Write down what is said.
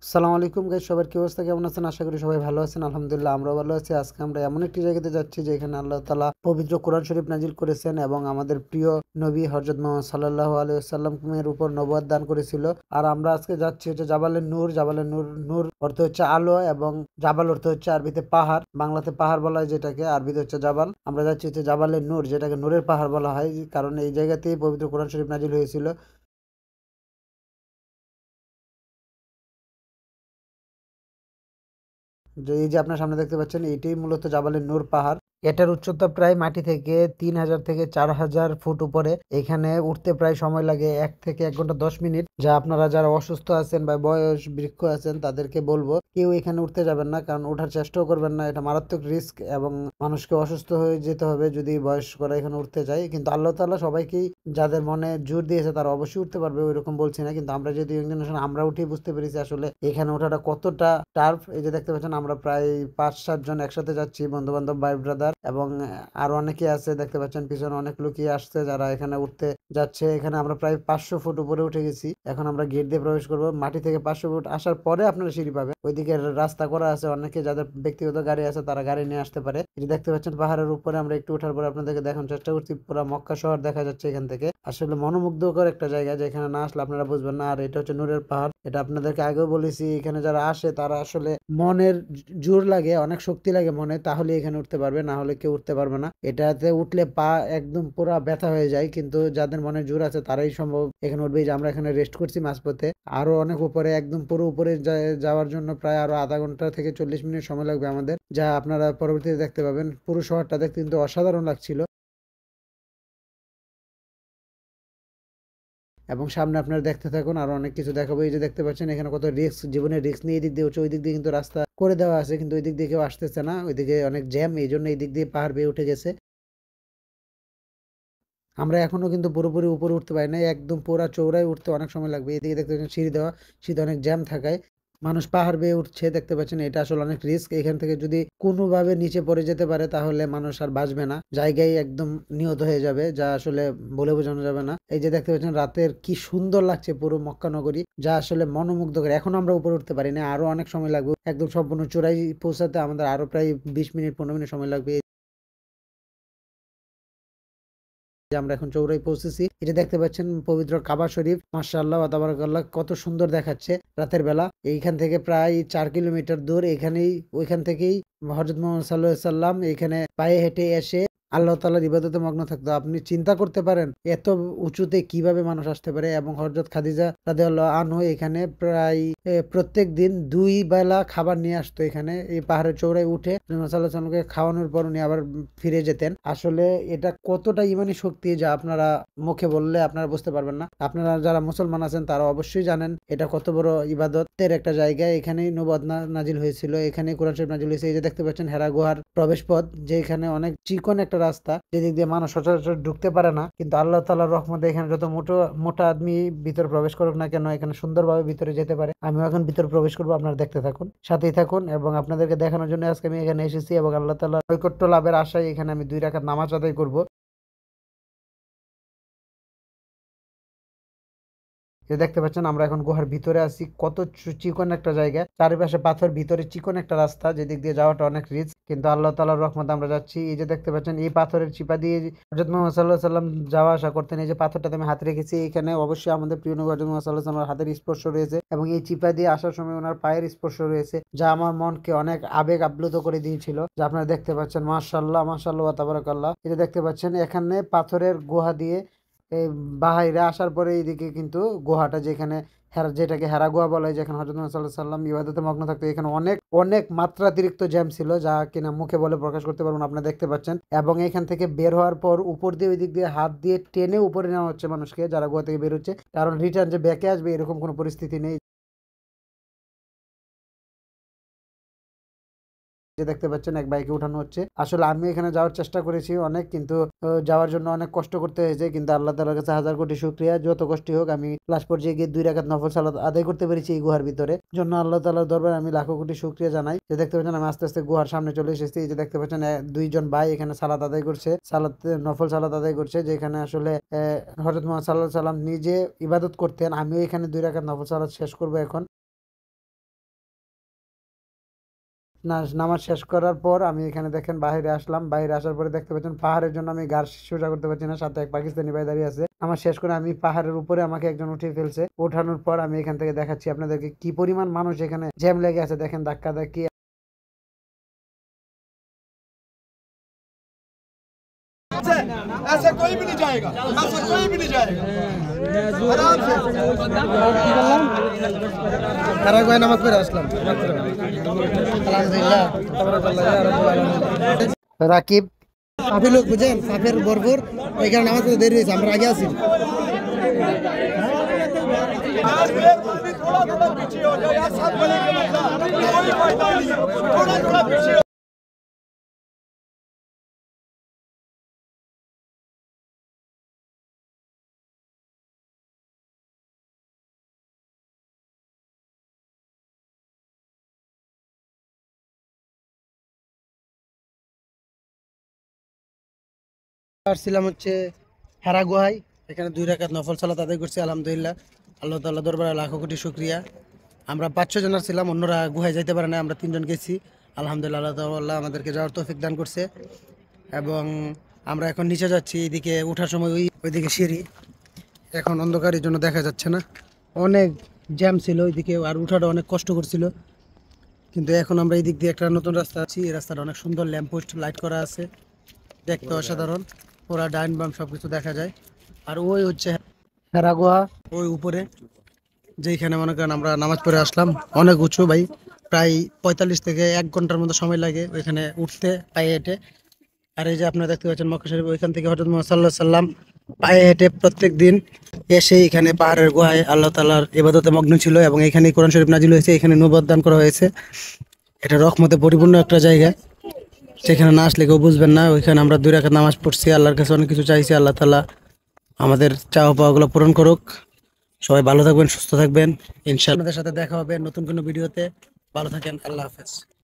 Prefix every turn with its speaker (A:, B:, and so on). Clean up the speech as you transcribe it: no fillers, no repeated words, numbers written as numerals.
A: আসসালামু আলাইকুম গাইস, সবার কি অবস্থা, কেমন আছেন? আশা করি সবাই ভালো আছেন। আলহামদুলিল্লাহ আমরাও ভালো আছি। আজকে আমরা এমন একটি জায়গাতে যাচ্ছি যেখানে আল্লাহ তাআলা পবিত্র কোরআন শরীফ নাজিল করেছেন এবং আমাদের প্রিয় নবী হযরত মুহাম্মদ সাল্লাল্লাহু আলাইহি ওয়াসাল্লামের উপর নবুয়ত দান করেছিল। আর আমরা আজকে যাচ্ছি হচ্ছে জাবালে নূর। জাবালে নূর, নূর অর্থ হচ্ছে আলো এবং জাবাল অর্থ হচ্ছে আরবিতে পাহাড়। বাংলাতে পাহাড় বলা হয় যেটাকে, আরবিতে হচ্ছে জাবাল। আমরা যাচ্ছি হচ্ছে জাবালে নূর, যেটাকে নূরের পাহাড় বলা হয়, কারণ এই জায়গাতেই পবিত্র কোরআন শরীফ নাজিল হয়েছিল। যে এই যে আপনার সামনে দেখতে পাচ্ছেন, এইটাই মূলত জাবালে নূর পাহাড়। এটার উচ্চতা প্রায় মাটি থেকে ৩,০০০ থেকে ৪,০০০ ফুট উপরে। এখানে উঠতে প্রায় সময় লাগে ১ থেকে ১ ঘন্টা ১০ মিনিট। যা আপনারা যারা অসুস্থ আছেন বা বয়স বৃক্ষ আছেন তাদেরকে বলবো কেউ এখানে উঠতে যাবেন না, কারণ ওঠার চেষ্টাও করবেন না। এটা মারাত্মক রিস্ক এবং মানুষকে অসুস্থ হয়ে যেতে হবে যদি বয়স্করা এখানে উঠতে যায়। কিন্তু আল্লাহ তাআলা সবাইকেই, যাদের মনে জোর দিয়েছে তারা অবশ্যই উঠতে পারবে, ওইরকম বলছি না। কিন্তু আমরা যেহেতু ইয়ং জেনারেশন, আমরা উঠেই বুঝতে পেরেছি আসলে এখানে ওঠাটা কতটা টার্ফ। এই যে দেখতে পাচ্ছেন, আমরা প্রায় ৫-৭ জন একসাথে যাচ্ছি, বন্ধু বান্ধব, ভাই ব্রাদার, এবং আরো অনেকে আছে। দেখতে পাচ্ছেন পিছনে অনেক লোকই আসছে যারা এখানে উঠতে যাচ্ছে। এখানে আমরা প্রায় ৫০০ ফুট উপরে উঠে গেছি। এখন আমরা গেট দিয়ে প্রবেশ করবো। মাটি থেকে ৫০০ ফুট আসার পরে আপনারা সিঁড়ি পাবেন। ওইদিকে রাস্তা করা আছে, অনেকে যাদের ব্যক্তিগত গাড়ি আছে তারা গাড়ি নিয়ে আসতে পারে। এই যে দেখতে পাচ্ছেন পাহাড়ের উপরে আমরা একটু ওঠার পরে আপনাদেরকে দেখানোর চেষ্টা করছি, পুরো মক্কা শহর দেখা যাচ্ছে এখান থেকে। আসলে মনোমুগ্ধকর একটা জায়গা, যেখানে না আসলে আপনারা বুঝবেন না। আর এটা হচ্ছে নূরের পাহাড়, এটা আপনাদেরকে আগেও বলেছি। এখানে যারা আসে তারা আসলে মনের জোর লাগে, অনেক শক্তি লাগে মনে, তাহলে এখানে উঠতে পারবে, না হলে কেউ উঠতে পারবে না। এটাতে উঠলে পা একদম পুরা ব্যথা হয়ে যায়, কিন্তু যাদের মনে জোর আছে তারাই সম্ভব এখানে উঠবে। এই যে আমরা এখানে রেস্ট করছি মাঝপথে। আরো অনেক উপরে, একদম পুরো উপরে যাওয়ার জন্য প্রায় আরো আধা ঘন্টা থেকে ৪০ মিনিট সময় লাগবে আমাদের, যা আপনারা পরবর্তীতে দেখতে পাবেন। পুরো শহরটা দেখতে কিন্তু অসাধারণ লাগছিল। এবং সামনে আপনারা দেখতে থাকুন, আরো অনেক কিছু দেখাবো। এই যে দেখতে পাচ্ছেন এখানে কত রিস্ক, জীবনের রিস্ক নিয়ে এদিক দিয়ে হচ্ছে, ওই দিক দিয়ে কিন্তু রাস্তা করে দেওয়া আছে, কিন্তু ওই দিক দিয়ে কেউ আসতেছে না, ওইদিকে অনেক জ্যাম, এই জন্য এই দিক দিয়ে পাহাড় বেয়ে উঠে গেছে। আমরা এখনো কিন্তু পুরোপুরি উপরে উঠতে পারি না, একদম পুরা চৌড়ায় উঠতে অনেক সময় লাগবে। এদিকে দেখতে পাচ্ছেন সিঁড়ি দেওয়া, সিঁড়িতে অনেক জ্যাম থাকায় মানুষ পাহাড় বেয়ে উঠছে। দেখতে পাচ্ছেন এটা আসলে অনেক রিস্ক। এখান থেকে যদি কোনোভাবে নিচে পড়ে যেতে পারে তাহলে মানুষ আর বাঁচবে না, জায়গায় একদম নিহত হয়ে যাবে, যা আসলে বলে বোঝানো যাবে না। এই যে দেখতে পাচ্ছেন রাতের কি সুন্দর লাগছে পুরো মক্কা নগরী, যা আসলে মনোমুগ্ধকর। এখন আমরা উপরে উঠতে পারি না, আরো অনেক সময় লাগবে একদম সম্পূর্ণ চূড়ায় পৌঁছাতে। আমাদের আরো প্রায় ২০ মিনিট ১৫ মিনিট সময় লাগবে। যে আমরা এখন চৌরাই পৌঁছেছি। এটা দেখতে পাচ্ছেন পবিত্র কাবা শরীফ। মাশাআল্লাহ ওয়া তাবারাকাল্লাহ, কত সুন্দর দেখাচ্ছে রাতের বেলা। এইখান থেকে প্রায় ৪ কিলোমিটার দূর। এখানেই, ওইখান থেকেই হযরত মুহাম্মদ সাল্লাল্লাহু আলাইহি সাল্লাম এখানে পায়ে হেঁটে এসে আল্লাহ তাআলার ইবাদতে মগ্ন থাকতো। আপনি চিন্তা করতে পারেন এত উঁচুতে কিভাবে মানুষ আসতে পারে। এবং হযরত খাদিজা রাদিয়াল্লাহু আনহু এখানে প্রায় প্রত্যেক দিন ২ বেলা খাবার নিয়ে আসতো। এখানে এই পাহাড়ের চূড়ায় উঠে রাসূলুল্লাহ সাল্লাল্লাহু আলাইহি ওয়াসাল্লামকে খাওয়ানোর পর উনি আবার ফিরে যেতেন। আসলে এটা কতটা ইমানি শক্তি, যা আপনারা মুখে বললে আপনারা বুঝতে পারবেন না। আপনারা যারা মুসলমান আছেন তারা অবশ্যই জানেন এটা কত বড় ইবাদতের একটা জায়গা। এখানেই নবুয়ত নাজিল হয়েছিল, এখানেই কোরআন শরীফ নাজিল হয়েছে। এই যে দেখতে পাচ্ছেন হেরা গুহার প্রবেশ পথ, যেখানে অনেক চিকন একটা রাস্তা, যেদিক দিয়ে মানুষ সচরাচর ঢুকতে পারে না। কিন্তু আল্লাহ তাআলার রহমতে এখানে যত মোটা আদমি ভিতরে প্রবেশ করুক না কেন, এখানে সুন্দরভাবে ভিতরে যেতে পারে। আমিও এখন ভিতরে প্রবেশ করবো, আপনারা দেখতে থাকুন, সাথেই থাকুন। এবং আপনাদেরকে দেখানোর জন্য আজকে আমি এখানে এসেছি, এবং আল্লাহ তাআলার নৈকট্য লাভের আশায় এখানে আমি ২ রাকাত নামাজ আদায় করব। যে দেখতে পাচ্ছেন আমরা এখন গুহার ভিতরে আছি, কত চিকন একটা জায়গা, চারিপাশে পাথর, ভিতরে চিকন একটা রাস্তা, যেদিক দিয়ে যাওয়াটা অনেক রিস্ক, কিন্তু আল্লাহ তাআলার রহমতে আমরা যাচ্ছি। এই যে দেখতে পাচ্ছেন এই পাথরের চিপা দিয়ে হযরত মুহাম্মদ সাল্লাল্লাহু আলাইহি সাল্লাম যাওয়া আসা করতেন। এই যে পাথরটাতে আমি হাত রেখেছি, এখানে অবশ্যই আমাদের প্রিয় নবী হযরত মুহাম্মদ সাল্লাল্লাহু আলাইহি সাল্লামের হাতের স্পর্শ রয়েছে, এবং এই চিপা দিয়ে আসার সময় ওনার পায়ের স্পর্শ রয়েছে, যা আমার মনকে অনেক আবেগ আপ্লুত করে দিয়েছিল, যা আপনারা দেখতে পাচ্ছেন। মাশাআল্লাহ মাশাআল্লাহ ওয়া তাবারাকাল্লাহ। এটা দেখতে পাচ্ছেন এখানে পাথরের গুহা দিয়ে এই বাহিরে আসার পরে এইদিকে কিন্তু গুহাটা, যেখানে যেটাকে হেরা গুহা বলা হয়, যেখানে হযরত মুহাম্মদ সাল্লাল্লাহু আলাইহি সাল্লাম ইবাদতে মগ্ন থাকতো, এখানে অনেক অনেক মাত্রাতিরিক্ত জ্যাম ছিল, যা কিনা মুখে বলে প্রকাশ করতে পারবো না। আপনারা দেখতে পাচ্ছেন, এবং এখান থেকে বের হওয়ার পর উপর দিয়ে ওই দিক দিয়ে হাত দিয়ে টেনে উপরে নেওয়া হচ্ছে মানুষকে, যারা গুহা থেকে বের হচ্ছে, কারণ রিটার্ন যে ব্যাকে আসবে এরকম কোনো পরিস্থিতি নেই। যে দেখতে পাচ্ছেন এক বাইকে উঠানো হচ্ছে। আসলে আমি এখানে যাওয়ার চেষ্টা করেছি অনেক, কিন্তু যাওয়ার জন্য অনেক কষ্ট করতে হয়েছে, কিন্তু আল্লাহ তাআলার কাছে হাজার কোটি শুকরিয়া। যত কষ্টই হোক আমি লাস্ট পর্যায়ে গিয়ে ২ রাকাত নফল সালাত আদায় করতে পেরেছি এই গুহার ভিতরে, জন্য আল্লাহ তাআলার দরবারে আমি লাখো কোটি শুকরিয়া জানাই। যে দেখতে পাচ্ছেন আমি আস্তে আস্তে গুহার সামনে চলে এসেছি। এই যে দেখতে পাচ্ছেন ২ জন ভাই এখানে সালাত আদায় করছে, নফল সালাত আদায় করছে, যেখানে আসলে হযরত মুহাম্মদ সাল্লাল্লাহু আলাইহি সাল্লাম নিজে ইবাদত করতেন। আমিও এখানে ২ রাকাত নফল সালাত শেষ করব এখন। নামাজ শেষ করার পর আমি এখানে দেখেন বাইরে আসলাম। বাইরে আসার পরে দেখতে পাচ্ছেন পাহাড়ের জন্য আমি ঘাড় সোজা করতে পারছি না, সাথে এক পাকিস্তানি ভাই দাঁড়িয়ে আছে। আমার শেষ করে আমি পাহাড়ের উপরে আমাকে একজন উঠিয়ে ফেলছে। ওঠানোর পর আমি এখান থেকে দেখাচ্ছি আপনাদেরকে কি পরিমাণ মানুষ এখানে জ্যাম লেগে আছে। দেখেন ধাক্কা ধাক্কি।
B: ऐसे कोई भी नहीं जाएगा, ऐसे कोई भी नहीं जाएगा। आराम से
A: প্যারাগুয়ে নামাজ পড়ে আসলাম আলহামদুলিল্লাহ। রাকিব কাফি লোক বুঝেন, কাফের ভরপুর, ওইখানে নামাজ পড়তে দেরি হয়েছে, আমরা আগে আছি।
B: थोड़ा थोड़ा पीछे हो जाए यार, सब बने के मतलब कोई फायदा नहीं है, थोड़ा थोड़ा पीछे।
A: আসছিলাম হচ্ছে হেরা গুহায়, এখানে 2 রাকাত নফল সালাত আদায় করছি আলহামদুলিল্লাহ। আল্লাহ তাআলা দরবারে লাখো কোটি শুকরিয়া। আমরা 5-6 জন ছিলাম, অন্যরা গুহায় যাইতে পারে না, আমরা 3 জন গেছি আলহামদুলিল্লাহ। আল্লাহ তাআলা আমাদেরকে যাওয়ার তৌফিক দান করছে এবং আমরা এখন নিচে যাচ্ছি। এইদিকে ওঠার সময় ওইদিকে সিঁড়ি, এখন অন্ধকারের জন্য দেখা যাচ্ছে না, অনেক জ্যাম ছিল ওইদিকে, আর উঠাটা অনেক কষ্ট করছিল। কিন্তু এখন আমরা এই দিক দিয়ে একটা নতুন রাস্তা আছি, এই রাস্তাটা অনেক সুন্দর, ল্যাম্প পোস্ট লাইট করা আছে, দেখতে অসাধারণ, পুরা ডাইন বাম সবকিছু দেখা যায়। আর ওই হচ্ছে হেরা গুহা, ওই উপরে যেখানে মনে করেন আমরা নামাজ পড়ে আসলাম। অনেক উঁচু ভাই, প্রায় 45 থেকে 1 ঘন্টার মতো সময় লাগে ওইখানে উঠতে পায়ে হেঁটে। আর এই যে আপনারা দেখতে পাচ্ছেন মক্কা শরীফ, ওইখান থেকে হযরত মুহাম্মদ সাল্লাল্লাহু আলাইহি সাল্লাম পায়ে হেঁটে প্রত্যেক দিন এসে এখানে পাহাড়ের গুহায় আল্লাহ তাআলার ইবাদতে মগ্ন ছিল এবং এখানেই কোরআন শরীফ নাজিল হয়েছে, এখানে নবুয়ত দান করা হয়েছে। এটা রহমতে পরিপূর্ণ একটা জায়গা, সেখানে না আসলে কেউ বুঝবেন না। ওইখানে আমরা 2 রাকাত নামাজ পড়ছি, আল্লাহর কাছে অনেক কিছু চাইছি। আল্লাহ তাআলা আমাদের চাওয়া পাওয়াগুলো পূরণ করুক। সবাই ভালো থাকবেন, সুস্থ থাকবেন, ইনশাআল্লাহ। আপনাদের সাথে দেখা হবে নতুন কোনো ভিডিওতে। ভালো থাকেন, আল্লাহ হাফেজ।